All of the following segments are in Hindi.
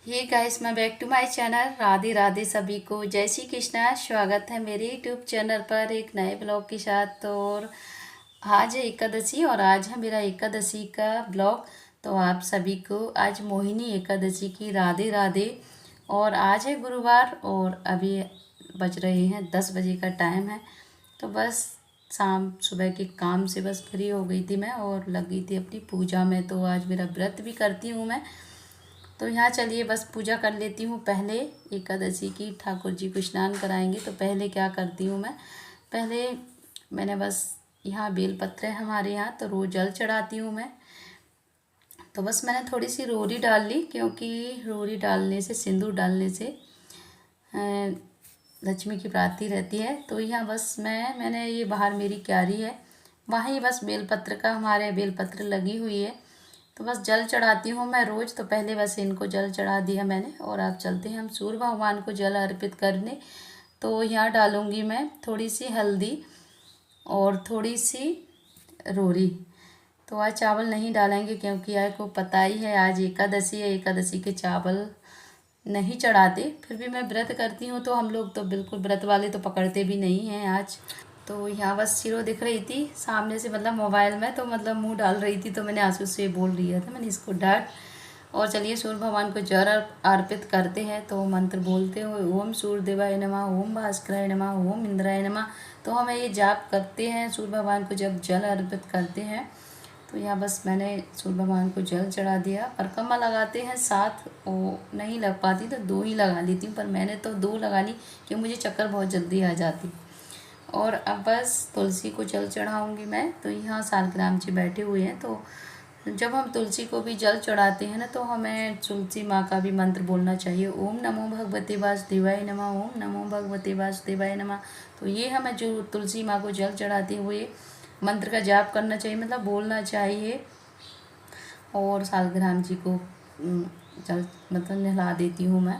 हे गाइस, मैं back to my channel. Radhe Radhe सभी को, जय श्री कृष्णा। स्वागत है मेरे यूट्यूब चैनल पर एक नए ब्लॉग के साथ। और आज है एकादशी और आज है मेरा एकादशी का ब्लॉग। तो आप सभी को आज मोहिनी एकादशी की राधे राधे। और आज है गुरुवार और अभी बज रहे हैं 10 बजे का टाइम है। तो बस शाम सुबह के काम से बस फ्री हो गई थी मैं और लग गई थी अपनी पूजा में। तो आज मेरा व्रत भी करती हूँ मैं। तो यहाँ चलिए बस पूजा कर लेती हूँ। पहले एकादशी की ठाकुर जी को स्नान कराएंगे तो पहले क्या करती हूँ मैं, पहले मैंने बस यहाँ बेलपत्र है हमारे यहाँ, तो रोज़ जल चढ़ाती हूँ मैं। तो बस मैंने थोड़ी सी रोरी डाल ली, क्योंकि रोरी डालने से, सिंदूर डालने से लक्ष्मी की प्राप्ति रहती है। तो यहाँ बस मैंने ये बाहर मेरी क्यारी है, वहाँ ही बस बेलपत्र का, हमारे बेलपत्र लगी हुई है। तो बस जल चढ़ाती हूँ मैं रोज़। तो पहले बस इनको जल चढ़ा दिया मैंने और अब चलते हैं हम सूर्य भगवान को जल अर्पित करने। तो यहाँ डालूँगी मैं थोड़ी सी हल्दी और थोड़ी सी रोरी। तो आज चावल नहीं डालेंगे, क्योंकि आपको पता ही है आज एकादशी है, एकादशी के चावल नहीं चढ़ाते। फिर भी मैं व्रत करती हूँ तो हम लोग तो बिल्कुल व्रत वाले तो पकड़ते भी नहीं हैं आज। तो यहाँ बस सिरो दिख रही थी सामने से, मतलब मोबाइल में, तो मतलब मुंह डाल रही थी, तो मैंने आंसू से बोल दिया था मैंने इसको डांट। और चलिए सूर्य भगवान को जल अर्पित करते हैं। तो मंत्र बोलते हुए ओम सूर्य देवाय नमः, ओम भास्कराय नमः, ओम इंद्राय नमः। तो हम ये जाप करते हैं सूर्य भगवान को जब जल अर्पित करते हैं। तो यहाँ बस मैंने सूर्य भगवान को जल चढ़ा दिया। परिक्रमा लगाते हैं 7, वो नहीं लग पाती तो 2 ही लगा लेती हूँ, पर मैंने तो 2 लगा ली क्योंकि मुझे चक्कर बहुत जल्दी आ जाती। और अब बस तुलसी को जल चढ़ाऊँगी मैं। तो यहाँ सालग्राम जी बैठे हुए हैं, तो जब हम तुलसी को भी जल चढ़ाते हैं ना, तो हमें तुलसी माँ का भी मंत्र बोलना चाहिए। ओम नमो भगवते वासुदेवाय नमः, ओम नमो भगवते वासुदेवाय नमः। तो ये हमें जो तुलसी माँ को जल चढ़ाते हुए मंत्र का जाप करना चाहिए, मतलब बोलना चाहिए। और सालग्राम जी को जल मतलब नहला देती हूँ मैं।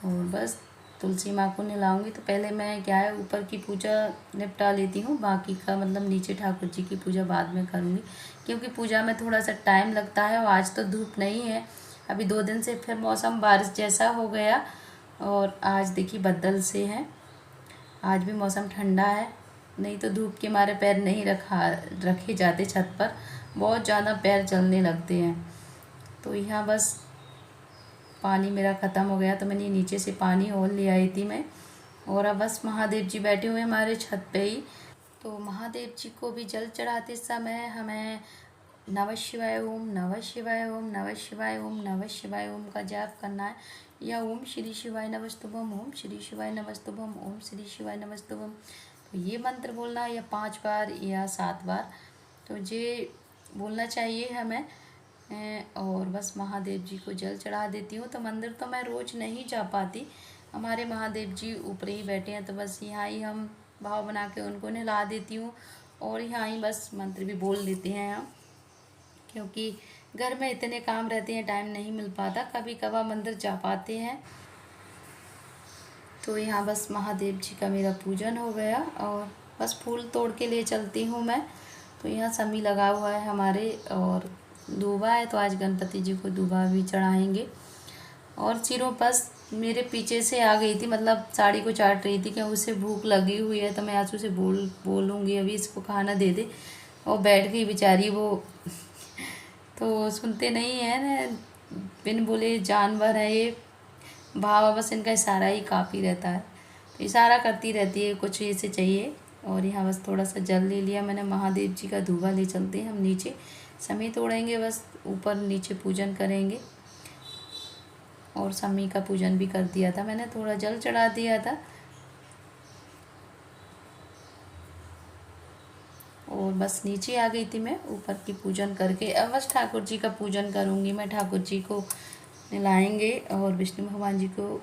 और बस तुलसी माँ को नहलाऊँगी तो पहले मैं क्या है, ऊपर की पूजा निपटा लेती हूँ, बाकी का मतलब नीचे ठाकुर जी की पूजा बाद में करूँगी, क्योंकि पूजा में थोड़ा सा टाइम लगता है। और आज तो धूप नहीं है, अभी 2 दिन से फिर मौसम बारिश जैसा हो गया और आज देखिए बदल से है। आज भी मौसम ठंडा है, नहीं तो धूप के मारे पैर नहीं रखे जाते छत पर, बहुत ज़्यादा पैर जलने लगते हैं। तो यहाँ बस पानी मेरा ख़त्म हो गया, तो मैंने नीचे से पानी और ले आई थी मैं। और अब बस महादेव जी बैठे हुए हमारे छत पे ही। तो महादेव जी को भी जल चढ़ाते समय हमें नमः शिवाय ओम, नमः शिवाय ओम, नमः शिवाय ओम, नमः शिवाय ओम का जाप करना है, या ओम श्री शिवाय नमस्तुभम, ओम श्री शिवाय नमस्तुभम, ओम श्री शिवाय नमस्तुभम। तो ये मंत्र बोलना है, या 5 बार या 7 बार, तो ये बोलना चाहिए हमें। और बस महादेव जी को जल चढ़ा देती हूँ। तो मंदिर तो मैं रोज़ नहीं जा पाती, हमारे महादेव जी ऊपर ही बैठे हैं, तो बस यहाँ ही हम भाव बना के उनको नहला देती हूँ और यहाँ ही बस मंत्र भी बोल देते हैं हम, क्योंकि घर में इतने काम रहते हैं, टाइम नहीं मिल पाता, कभी कभार मंदिर जा पाते हैं। तो यहाँ बस महादेव जी का मेरा पूजन हो गया और बस फूल तोड़ के ले चलती हूँ मैं। तो यहाँ समी लगा हुआ है हमारे और दूबा है, तो आज गणपति जी को दूबा भी चढ़ाएंगे। और सिरों बस मेरे पीछे से आ गई थी, मतलब साड़ी को चाट रही थी कि उसे भूख लगी हुई है, तो मैं आंसू से बोलूँगी अभी इसको खाना दे दे। और बैठ गई बेचारी वो तो सुनते नहीं है ना, बिन बोले जानवर है ये, भाव बस इनका इशारा ही काफ़ी रहता है, तो इशारा करती रहती है कुछ ऐसे चाहिए। और यहाँ बस थोड़ा सा जल ले लिया मैंने, महादेव जी का धूबा ले चलते हैं हम नीचे, समी तोड़ेंगे, बस ऊपर नीचे पूजन करेंगे। और समी का पूजन भी कर दिया था मैंने, थोड़ा जल चढ़ा दिया था। और बस नीचे आ गई थी मैं ऊपर की पूजन करके। अब बस ठाकुर जी का पूजन करूँगी मैं, ठाकुर जी को नहलाएंगे और विष्णु भगवान जी को।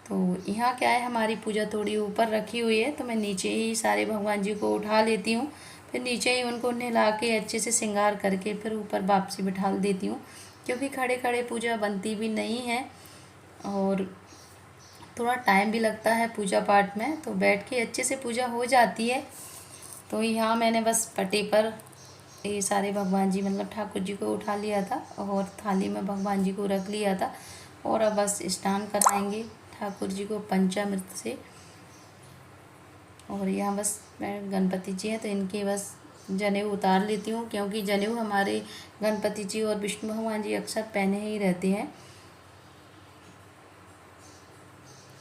तो यहाँ क्या है, हमारी पूजा थोड़ी ऊपर रखी हुई है, तो मैं नीचे ही सारे भगवान जी को उठा लेती हूँ, फिर नीचे ही उनको नहला के अच्छे से श्रृंगार करके फिर ऊपर वापसी बिठा देती हूँ, क्योंकि खड़े खड़े पूजा बनती भी नहीं है और थोड़ा टाइम भी लगता है पूजा पाठ में, तो बैठ के अच्छे से पूजा हो जाती है। तो यहाँ मैंने बस पट्टे पर ये सारे भगवान जी मतलब ठाकुर जी को उठा लिया था और थाली में भगवान जी को रख लिया था। और अब बस स्नान कराएंगे ठाकुर जी को पंचामृत से। और यहाँ बस मैं गणपति जी हैं तो इनके बस जनेऊ उतार लेती हूँ, क्योंकि जनेऊ हमारे गणपति जी और विष्णु भगवान जी अक्सर पहने ही रहते हैं।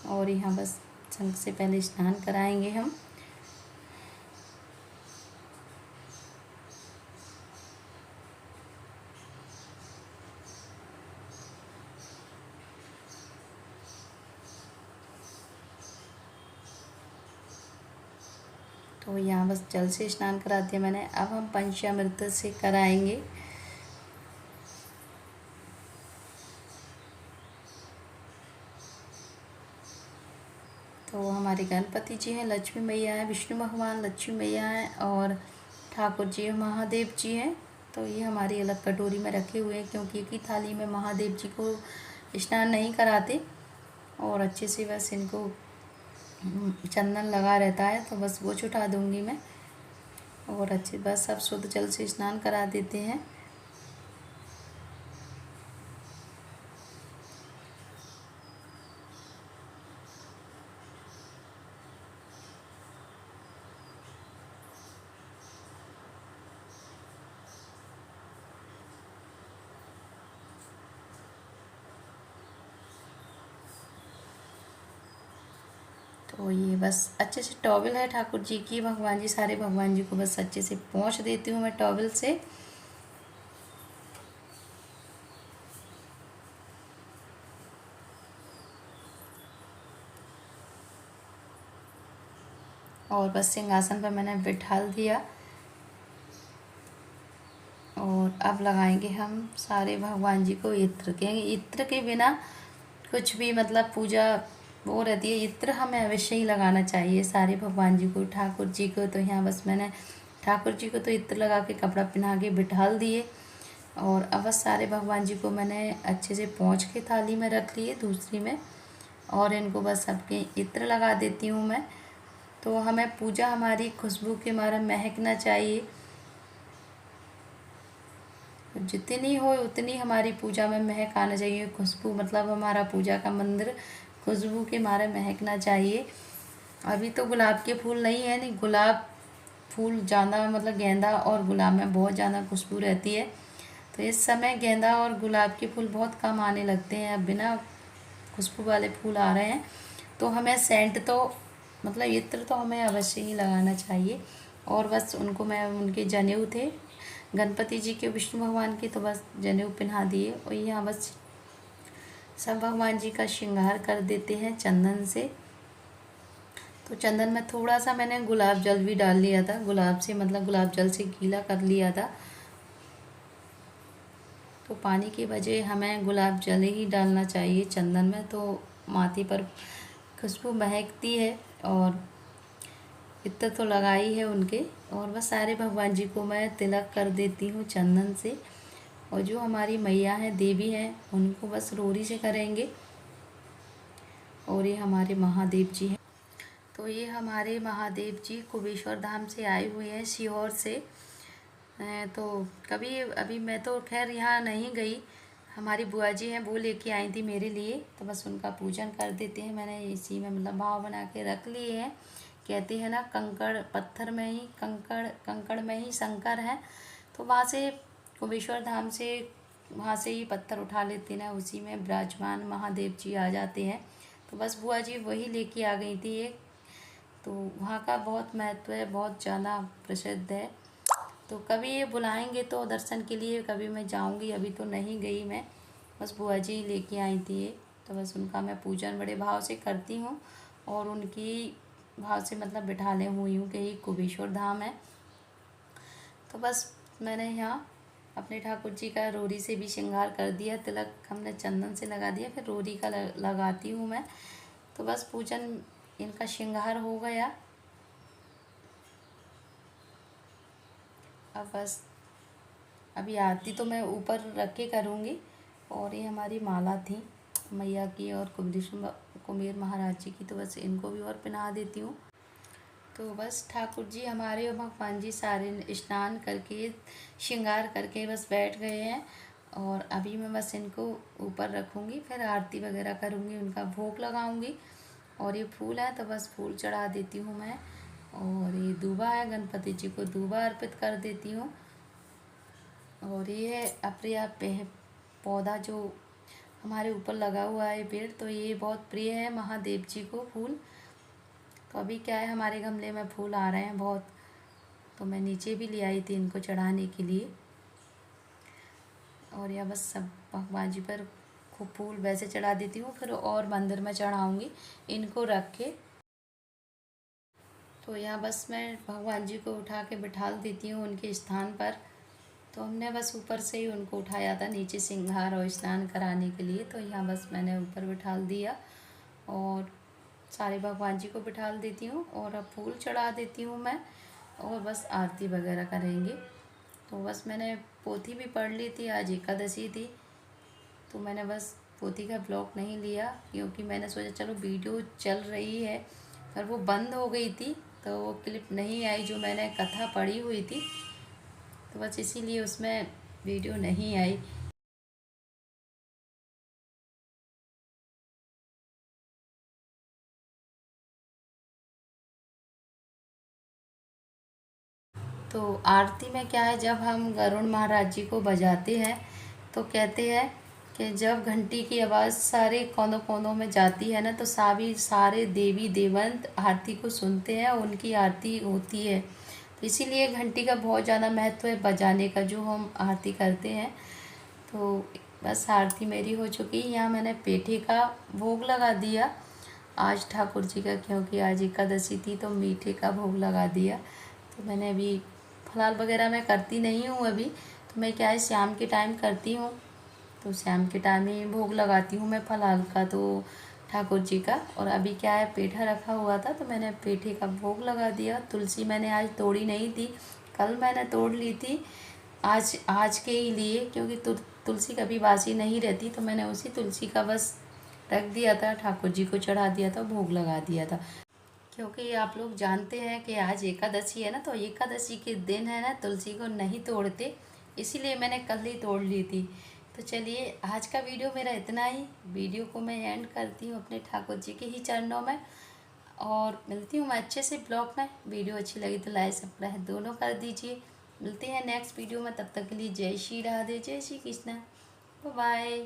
और यहाँ बस शंख से पहले स्नान कराएंगे हम। तो यहाँ बस जल से स्नान करा दिया मैंने। अब हम पंचामृत से कराएंगे। तो हमारे गणपति जी हैं, लक्ष्मी मैया हैं, विष्णु भगवान लक्ष्मी मैया हैं और ठाकुर जी महादेव जी हैं। तो ये हमारी अलग कटोरी में रखे हुए हैं, क्योंकि एक ही थाली में महादेव जी को स्नान नहीं कराते। और अच्छे से बस इनको चंदन लगा रहता है, तो बस वो छुटा दूंगी मैं। और अच्छे बस सब शुद्ध जल से स्नान करा देते हैं। तो ये बस अच्छे से टॉवल है ठाकुर जी की, भगवान जी सारे भगवान जी को बस अच्छे से पोंछ देती हूँ मैं टॉवल से। और बस सिंहासन पर मैंने बिठाल दिया। और अब लगाएंगे हम सारे भगवान जी को इत्र के। इत्र के बिना कुछ भी मतलब पूजा वो रहती है। इत्र हमें अवश्य ही लगाना चाहिए सारे भगवान जी को, ठाकुर जी को। तो यहाँ बस मैंने ठाकुर जी को तो इत्र लगा के कपड़ा पहना के बिठाल दिए। और अब बस सारे भगवान जी को मैंने अच्छे से पोंछ के थाली में रख लिए दूसरी में। और इनको बस सबके इत्र लगा देती हूँ मैं। तो हमें पूजा हमारी खुशबू के मारे महकना चाहिए। जितनी हो उतनी हमारी पूजा में महक आना चाहिए, खुशबू मतलब हमारा पूजा का मंदिर खुशबू के मारे महकना चाहिए। अभी तो गुलाब के फूल नहीं है, नहीं गुलाब फूल ज़्यादा मतलब गेंदा और गुलाब में बहुत ज़्यादा खुशबू रहती है। तो इस समय गेंदा और गुलाब के फूल बहुत कम आने लगते हैं, अब बिना खुशबू वाले फूल आ रहे हैं। तो हमें सेंट तो मतलब इत्र तो हमें अवश्य ही लगाना चाहिए। और बस उनको मैं उनके जनेऊ थे गणपति जी के विष्णु भगवान के, तो बस जनेऊ पहना दिए। और यहाँ बस सब भगवान जी का श्रृंगार कर देते हैं चंदन से। तो चंदन में थोड़ा सा मैंने गुलाब जल भी डाल लिया था, गुलाब से मतलब गुलाब जल से गीला कर लिया था। तो पानी की बजाय हमें गुलाब जल ही डालना चाहिए चंदन में, तो माथे पर खुशबू महकती है। और इतना तो लगाई है उनके। और बस सारे भगवान जी को मैं तिलक कर देती हूँ चंदन से। और जो हमारी मैया हैं देवी हैं उनको बस रोरी से करेंगे। और ये हमारे महादेव जी हैं। तो ये हमारे महादेव जी कुबेश्वर धाम से आए हुए हैं, सीहोर से। तो कभी अभी मैं तो खैर यहाँ नहीं गई, हमारी बुआ जी हैं वो लेके आई थी मेरे लिए। तो बस उनका पूजन कर देते हैं, मैंने इसी में मतलब भाव बना के रख लिए हैं। कहते हैं ना कंकड़ पत्थर में ही कंकड़ में ही शंकर है। तो वहाँ से कुबेश्वर धाम से वहाँ से ही पत्थर उठा लेते ना, उसी में विराजमान महादेव जी आ जाते हैं। तो बस बुआ जी वही लेके आ गई थी एक। तो वहाँ का बहुत महत्व है, बहुत ज़्यादा प्रसिद्ध है। तो कभी ये बुलाएंगे तो दर्शन के लिए कभी मैं जाऊंगी, अभी तो नहीं गई मैं। बस बुआ जी लेके आई थी ये। तो बस उनका मैं पूजन बड़े भाव से करती हूँ। और उनकी भाव से मतलब बिठाले हुई हूँ कि ये कुबेश्वर धाम है। तो बस मैंने यहाँ अपने ठाकुर जी का रोरी से भी श्रृंगार कर दिया, तिलक हमने चंदन से लगा दिया, फिर रोरी का लगाती हूँ मैं। तो बस पूजन इनका श्रृंगार हो गया। अब बस अभी आरती तो मैं ऊपर रख के करूँगी। और ये हमारी माला थी मैया की और कुबेर महाराज जी की, तो बस इनको भी और पहना देती हूँ। तो बस ठाकुर जी हमारे और भगवान जी सारे स्नान करके श्रृंगार करके बस बैठ गए हैं। और अभी मैं बस इनको ऊपर रखूँगी, फिर आरती वगैरह करूँगी, उनका भोग लगाऊँगी। और ये फूल है तो बस फूल चढ़ा देती हूँ मैं। और ये दूबा है, गणपति जी को दूबा अर्पित कर देती हूँ। और ये है अप्रिया पौधा जो हमारे ऊपर लगा हुआ है पेड़, तो ये बहुत प्रिय है महादेव जी को फूल। तो अभी क्या है, हमारे गमले में फूल आ रहे हैं बहुत, तो मैं नीचे भी ले आई थी इनको चढ़ाने के लिए। और यह बस सब भगवान जी पर खूब फूल वैसे चढ़ा देती हूँ, फिर और मंदिर में चढ़ाऊँगी इनको रख के। तो यहाँ बस मैं भगवान जी को उठा के बिठाल देती हूँ उनके स्थान पर। तो हमने बस ऊपर से ही उनको उठाया था नीचे श्रृंगार और स्नान कराने के लिए, तो यहाँ बस मैंने ऊपर बिठाल दिया और सारे भगवान जी को बिठाल देती हूँ। और अब फूल चढ़ा देती हूँ मैं, और बस आरती वगैरह करेंगे। तो बस मैंने पोथी भी पढ़ ली थी, आज एकादशी थी, तो मैंने बस पोथी का ब्लॉग नहीं लिया क्योंकि मैंने सोचा चलो वीडियो चल रही है, पर वो बंद हो गई थी तो वो क्लिप नहीं आई जो मैंने कथा पढ़ी हुई थी, तो बस इसीलिए उसमें वीडियो नहीं आई। तो आरती में क्या है, जब हम गरुड़ महाराज जी को बजाते हैं तो कहते हैं कि जब घंटी की आवाज़ सारे कोनों कोनों में जाती है ना, तो सारे देवी देवंत आरती को सुनते हैं, उनकी आरती होती है। तो इसीलिए घंटी का बहुत ज़्यादा महत्व है बजाने का, जो हम आरती करते हैं। तो बस आरती मेरी हो चुकी। यहाँ मैंने पेठे का भोग लगा दिया आज ठाकुर जी का, क्योंकि आज एकादशी थी तो मीठे का भोग लगा दिया। तो मैंने अभी फलाल वगैरह मैं करती नहीं हूँ अभी, तो मैं क्या है शाम के टाइम करती हूँ, तो शाम के टाइम ही भोग लगाती हूँ मैं फलाल का तो ठाकुर जी का। और अभी क्या है पेठा रखा हुआ था तो मैंने पेठे का भोग लगा दिया। तुलसी मैंने आज तोड़ी नहीं थी, कल मैंने तोड़ ली थी आज आज के ही लिए, क्योंकि तुलसी कभी बासी नहीं रहती, तो मैंने उसी तुलसी का बस रख दिया था, ठाकुर जी को चढ़ा दिया था, भोग लगा दिया था। क्योंकि आप लोग जानते हैं कि आज एकादशी है ना, तो एकादशी के दिन है ना तुलसी को नहीं तोड़ते, इसीलिए मैंने कल ही तोड़ ली थी। तो चलिए आज का वीडियो मेरा इतना ही। वीडियो को मैं एंड करती हूँ अपने ठाकुर जी के ही चरणों में, और मिलती हूँ मैं अच्छे से ब्लॉग में। वीडियो अच्छी लगी तो लाइक सब्सक्राइब दोनों कर दीजिए। मिलते हैं नेक्स्ट वीडियो में, तब तक के लिए जय श्री राधे, जय श्री कृष्णा, बाय।